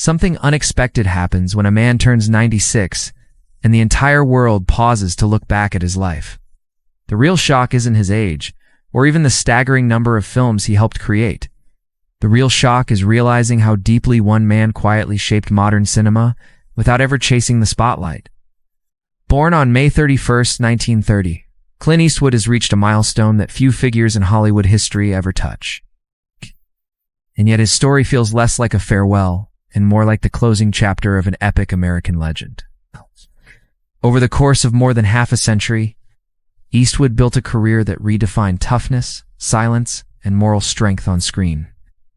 Something unexpected happens when a man turns 96 and the entire world pauses to look back at his life. The real shock isn't his age, or even the staggering number of films he helped create. The real shock is realizing how deeply one man quietly shaped modern cinema without ever chasing the spotlight. Born on May 31st, 1930, Clint Eastwood has reached a milestone that few figures in Hollywood history ever touch. And yet his story feels less like a farewell and more like the closing chapter of an epic American legend. Over the course of more than half a century, Eastwood built a career that redefined toughness, silence, and moral strength on screen.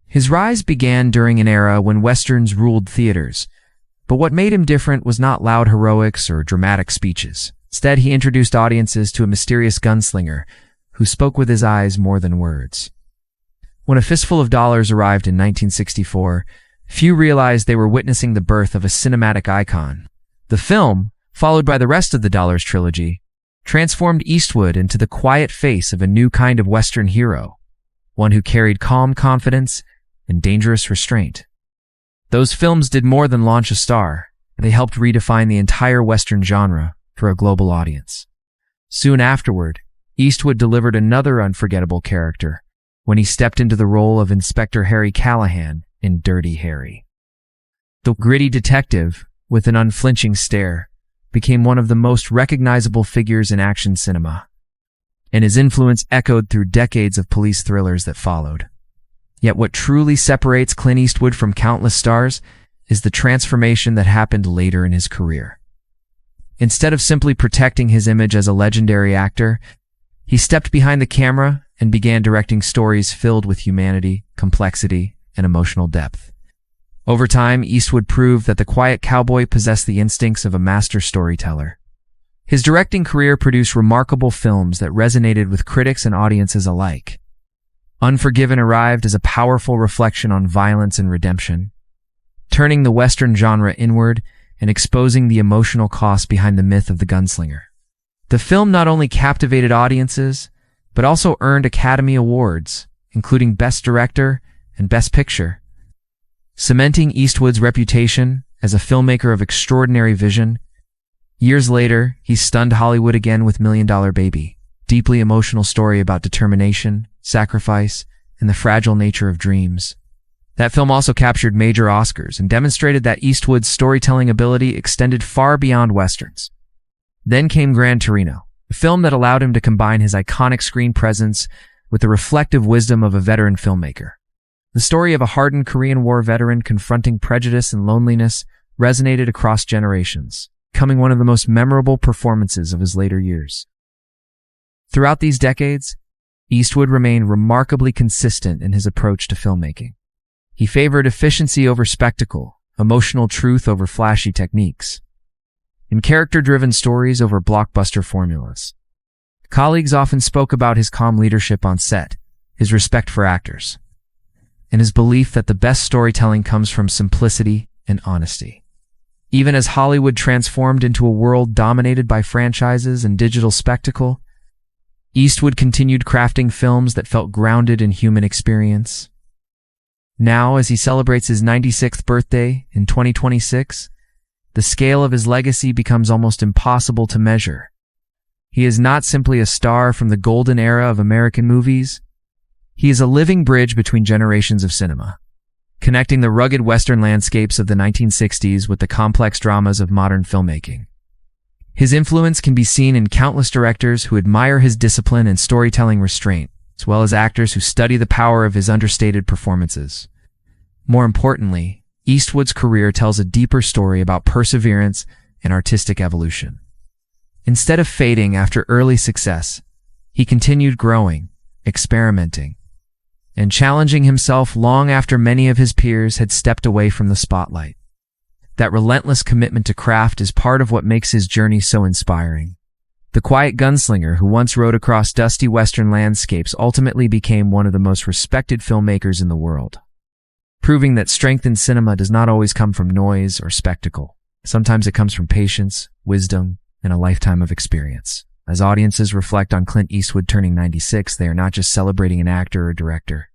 His rise began during an era when westerns ruled theaters, but what made him different was not loud heroics or dramatic speeches. Instead, he introduced audiences to a mysterious gunslinger who spoke with his eyes more than words. When A Fistful of Dollars arrived in 1964, few realized they were witnessing the birth of a cinematic icon. The film, followed by the rest of the Dollars Trilogy, transformed Eastwood into the quiet face of a new kind of Western hero, one who carried calm confidence and dangerous restraint. Those films did more than launch a star. They helped redefine the entire Western genre for a global audience. Soon afterward, Eastwood delivered another unforgettable character when he stepped into the role of Inspector Harry Callahan in Dirty Harry. The gritty detective, with an unflinching stare, became one of the most recognizable figures in action cinema, and his influence echoed through decades of police thrillers that followed. Yet what truly separates Clint Eastwood from countless stars is the transformation that happened later in his career. Instead of simply protecting his image as a legendary actor, he stepped behind the camera and began directing stories filled with humanity, complexity, and emotional depth. Over time, Eastwood proved that the quiet cowboy possessed the instincts of a master storyteller. His directing career produced remarkable films that resonated with critics and audiences alike. Unforgiven arrived as a powerful reflection on violence and redemption, turning the Western genre inward and exposing the emotional cost behind the myth of the gunslinger. The film not only captivated audiences, but also earned Academy Awards, including Best Director and Best Picture, cementing Eastwood's reputation as a filmmaker of extraordinary vision. Years later, he stunned Hollywood again with $1 Million Baby, a deeply emotional story about determination, sacrifice, and the fragile nature of dreams. That film also captured major Oscars and demonstrated that Eastwood's storytelling ability extended far beyond westerns. Then came Gran Torino, a film that allowed him to combine his iconic screen presence with the reflective wisdom of a veteran filmmaker. The story of a hardened Korean War veteran confronting prejudice and loneliness resonated across generations, becoming one of the most memorable performances of his later years. Throughout these decades, Eastwood remained remarkably consistent in his approach to filmmaking. He favored efficiency over spectacle, emotional truth over flashy techniques, and character-driven stories over blockbuster formulas. Colleagues often spoke about his calm leadership on set, his respect for actors, and his belief that the best storytelling comes from simplicity and honesty. Even as Hollywood transformed into a world dominated by franchises and digital spectacle, Eastwood continued crafting films that felt grounded in human experience. Now, as he celebrates his 96th birthday in 2026, the scale of his legacy becomes almost impossible to measure. He is not simply a star from the golden era of American movies. He is a living bridge between generations of cinema, connecting the rugged Western landscapes of the 1960s with the complex dramas of modern filmmaking. His influence can be seen in countless directors who admire his discipline and storytelling restraint, as well as actors who study the power of his understated performances. More importantly, Eastwood's career tells a deeper story about perseverance and artistic evolution. Instead of fading after early success, he continued growing, experimenting, and challenging himself long after many of his peers had stepped away from the spotlight. That relentless commitment to craft is part of what makes his journey so inspiring. The quiet gunslinger who once rode across dusty Western landscapes ultimately became one of the most respected filmmakers in the world, proving that strength in cinema does not always come from noise or spectacle. Sometimes it comes from patience, wisdom, and a lifetime of experience. As audiences reflect on Clint Eastwood turning 96, they are not just celebrating an actor or director.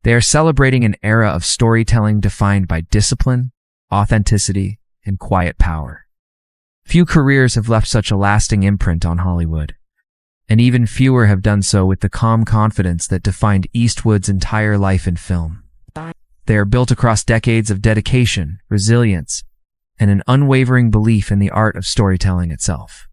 They are celebrating an era of storytelling defined by discipline, authenticity, and quiet power. Few careers have left such a lasting imprint on Hollywood, and even fewer have done so with the calm confidence that defined Eastwood's entire life in film. They are built across decades of dedication, resilience, and an unwavering belief in the art of storytelling itself.